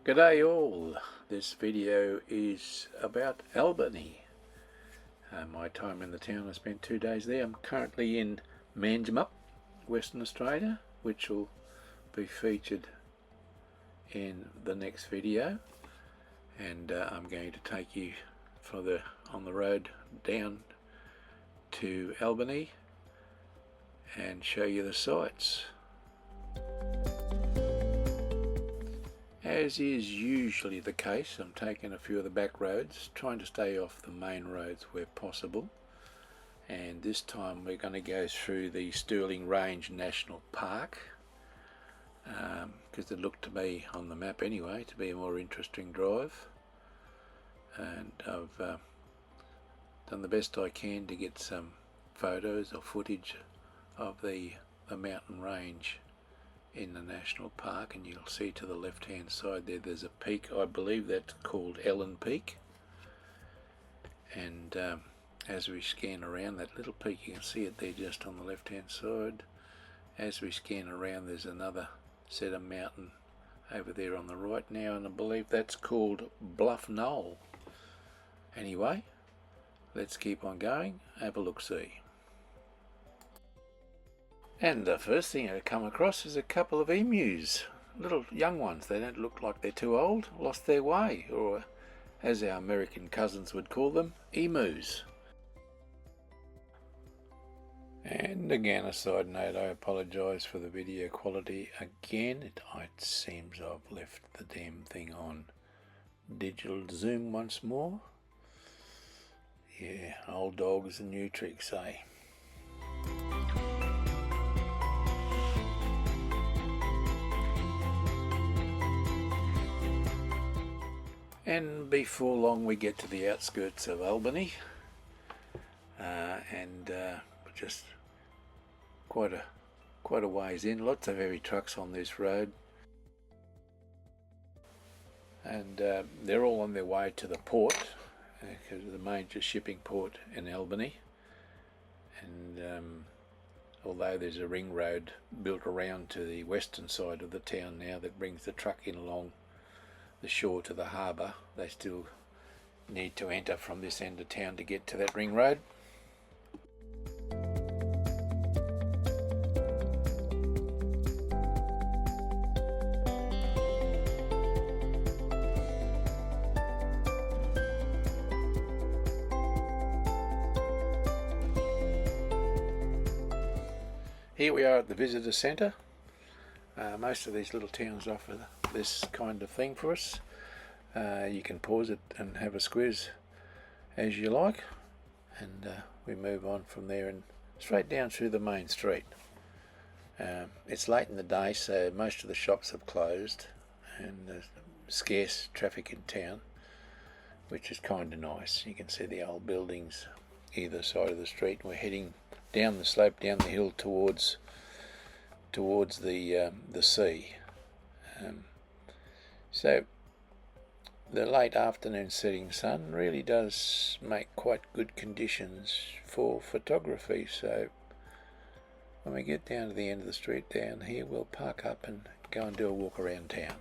G'day all, this video is about Albany. My time in the town, I spent 2 days there. I'm currently in Manjimup, Western Australia, which will be featured in the next video, and I'm going to take you on the road down to Albany and show you the sights. As is usually the case, I'm taking a few of the back roads, trying to stay off the main roads where possible. And this time we're going to go through the Stirling Range National Park, because it looked to me, on the map anyway, to be a more interesting drive. And I've done the best I can to get some photos or footage of the mountain range in the national park, and you'll see to the left hand side there's a peak. I believe that's called Ellen Peak, and as we scan around that little peak, you can see it there just on the left hand side. As we scan around, there's another set of mountain over there on the right now, and I believe that's called Bluff Knoll. Anyway, let's keep on going, have a look-see. And the first thing I come across is a couple of emus, little young ones. They don't look like they're too old, lost their way, or as our American cousins would call them, emus. And again, a side note, I apologise for the video quality again. It seems I've left the damn thing on digital zoom once more. Yeah, old dogs and new tricks, eh? And before long we get to the outskirts of Albany, and just quite a ways in. Lots of heavy trucks on this road, and they're all on their way to the port, because of the major shipping port in Albany. And although there's a ring road built around to the western side of the town now that brings the truck in along the shore to the harbour, they still need to enter from this end of town to get to that ring road. Here we are at the visitor centre. Most of these little towns offer this kind of thing for us. You can pause it and have a squiz as you like, and we move on from there and straight down through the main street. It's late in the day, so most of the shops have closed, and there's scarce traffic in town, which is kind of nice. You can see the old buildings either side of the street. We're heading down the slope, down the hill towards the sea. So the late afternoon setting sun really does make quite good conditions for photography. So when we get down to the end of the street down here, we'll park up and go and do a walk around town.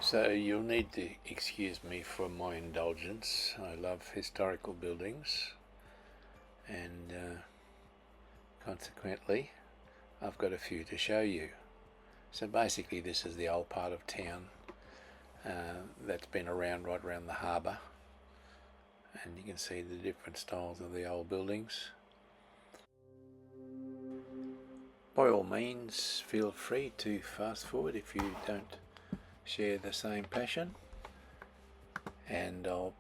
So you'll need to excuse me for my indulgence. I love historical buildings, and consequently I've got a few to show you. So basically this is the old part of town that's been around right around the harbour, and you can see the different styles of the old buildings. By all means, feel free to fast forward if you don't share the same passion, and I'll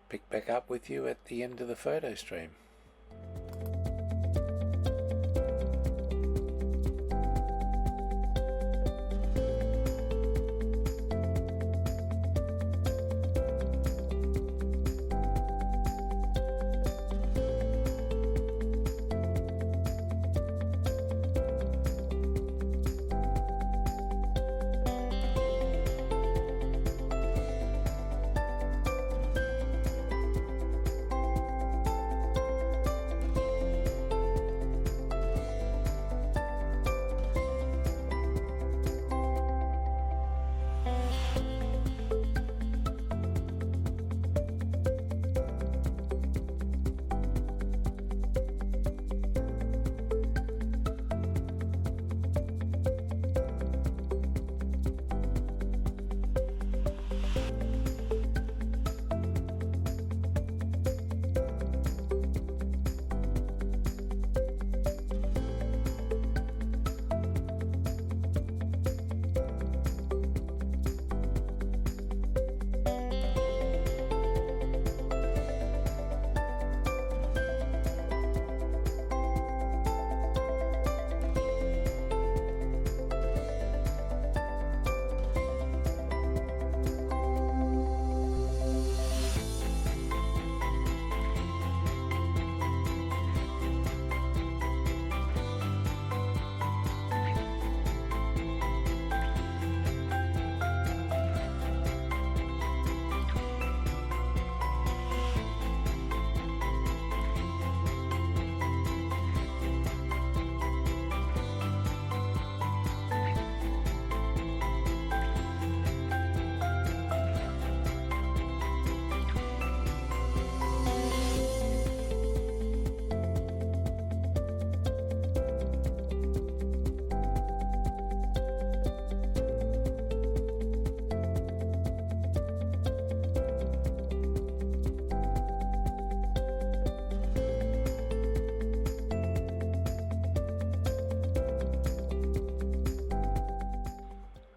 pick back up with you at the end of the photo stream.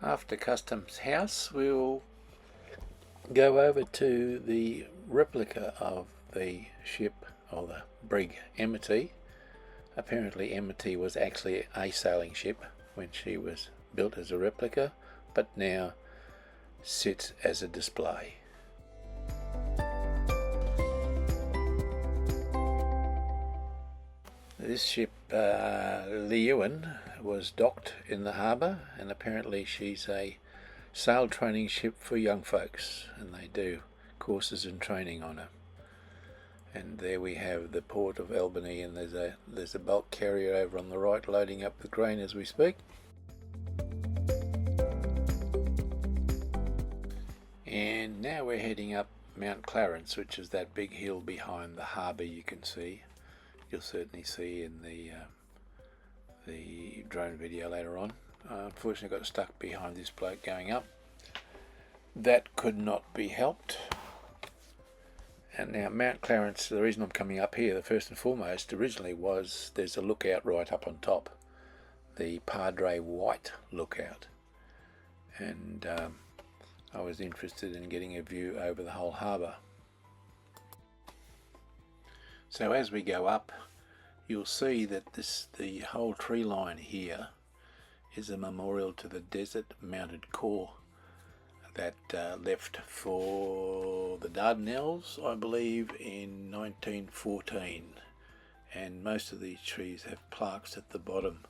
After Customs House, we'll go over to the replica of the ship, or the brig Amity. Apparently Amity was actually a sailing ship when she was built as a replica, but now sits as a display. This ship, Lewin, was docked in the harbour, and apparently she's a sail training ship for young folks, and they do courses and training on her. And there we have the port of Albany, and there's a bulk carrier over on the right loading up the grain as we speak. And now we're heading up Mount Clarence, which is that big hill behind the harbour you can see. You'll certainly see in the drone video later on. Unfortunately got stuck behind this bloke going up. That could not be helped. And now Mount Clarence, the reason I'm coming up here, the first and foremost, originally was there's a lookout right up on top, the Padre White lookout, and I was interested in getting a view over the whole harbour. So as we go up, you'll see that the whole tree line here is a memorial to the Desert Mounted Corps that left for the Dardanelles, I believe, in 1914. And most of these trees have plaques at the bottom,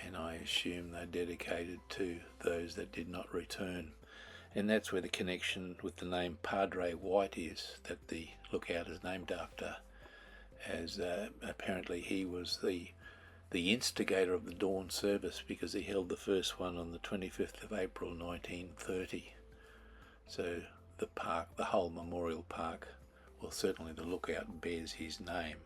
and I assume they're dedicated to those that did not return. And that's where the connection with the name Padre White is, that the lookout is named after, as apparently he was the instigator of the dawn service, because he held the first one on the 25th of April 1930. So the park, the whole memorial park, well, certainly the lookout, bears his name.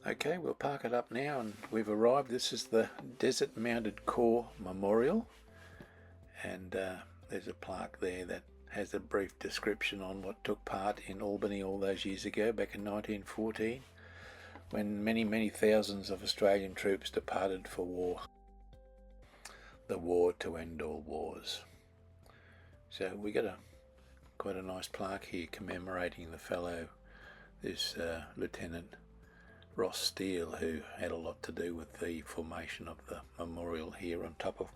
Okay, we'll park it up now, and we've arrived. This is the Desert Mounted Corps Memorial, and there's a plaque there that has a brief description on what took part in Albany all those years ago, back in 1914, when many thousands of Australian troops departed for war. The war to end all wars. So we got quite a nice plaque here commemorating the fellow, this Lieutenant Ross Steele, who had a lot to do with the formation of the memorial here on top of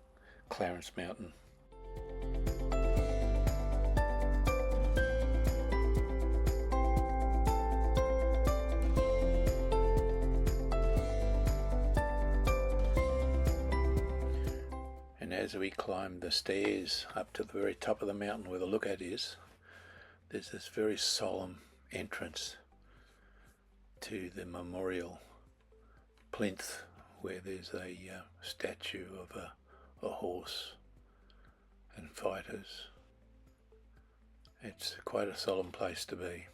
Clarence Mountain. And as we climb the stairs up to the very top of the mountain where the lookout is, there's this very solemn entrance to the memorial plinth, where there's a statue of a horse and fighters. It's quite a solemn place to be.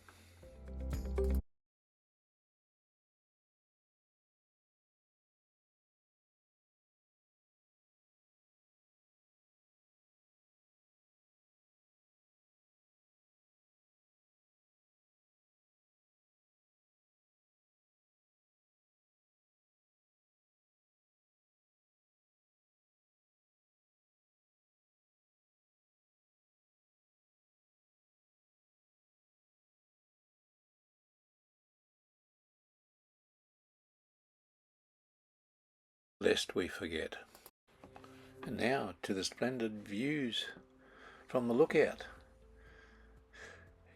Lest we forget. And now to the splendid views from the lookout.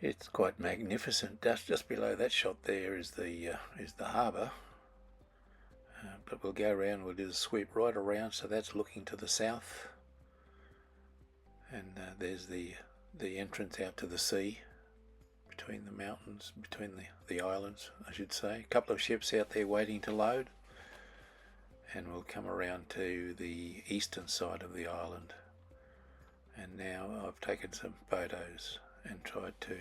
It's quite magnificent. Just below that shot there is the harbour, but we'll go around. We'll do the sweep right around, so that's looking to the south, and there's the entrance out to the sea, between the mountains, between the islands, I should say. A couple of ships out there waiting to load. And we'll come around to the eastern side of the island, and now I've taken some photos and tried to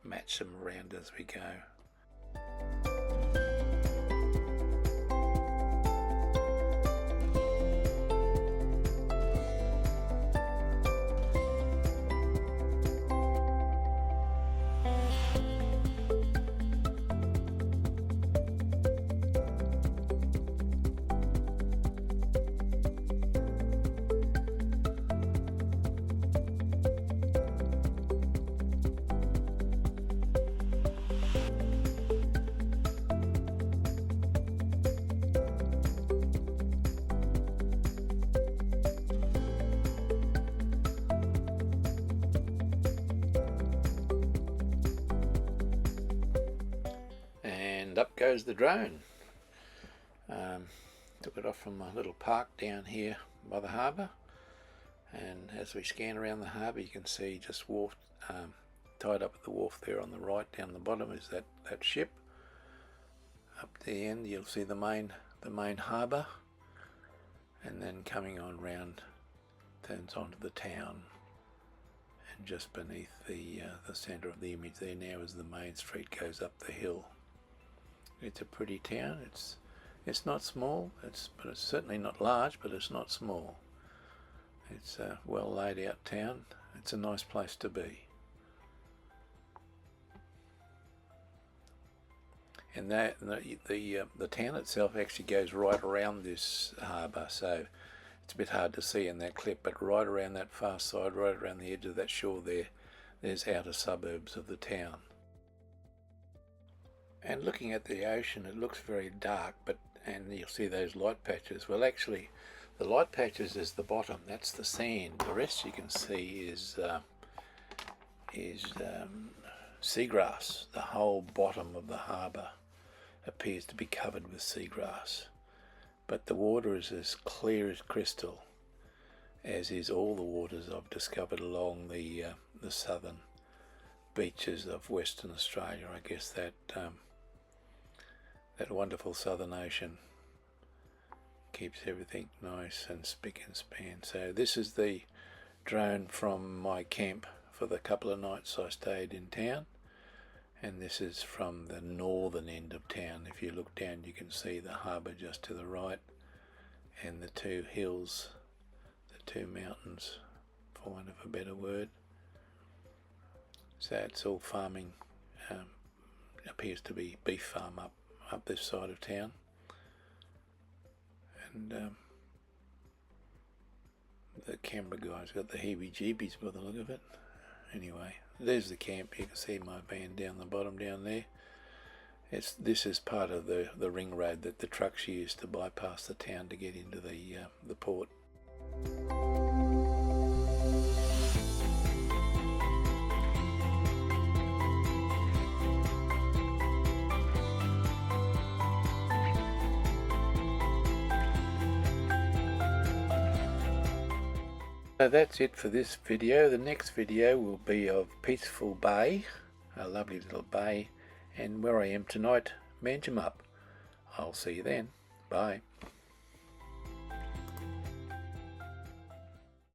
match them around as we go. Up goes the drone. Took it off from a little park down here by the harbour, and as we scan around the harbour, you can see just wharf, tied up at the wharf there on the right, down the bottom is that ship. Up the end you'll see the main harbour, and then coming on round turns onto the town, and just beneath the centre of the image there now is the main street, goes up the hill. It's a pretty town. It's not small, but it's certainly not large, but it's not small. It's a well laid out town. It's a nice place to be. And the town itself actually goes right around this harbour, so it's a bit hard to see in that clip, but right around that far side, right around the edge of that shore there's outer suburbs of the town. And looking at the ocean, it looks very dark, and you'll see those light patches. Well, actually, the light patches is the bottom. That's the sand. The rest you can see is seagrass. The whole bottom of the harbour appears to be covered with seagrass, but the water is as clear as crystal, as is all the waters I've discovered along the southern beaches of Western Australia. I guess that wonderful Southern Ocean keeps everything nice and spick and span. So this is the drone from my camp for the couple of nights I stayed in town, and this is from the northern end of town. If you look down, you can see the harbour just to the right, and the two hills, the two mountains, for want of a better word. So it's all farming. Appears to be beef farm up this side of town, and the camera guy's got the heebie-jeebies by the look of it. Anyway, there's the camp. You can see my van down the bottom down there. This is part of the ring road that the trucks use to bypass the town to get into the port. So that's it for this video. The next video will be of Peaceful Bay, a lovely little bay, and where I am tonight, Manjimup. I'll see you then. Bye.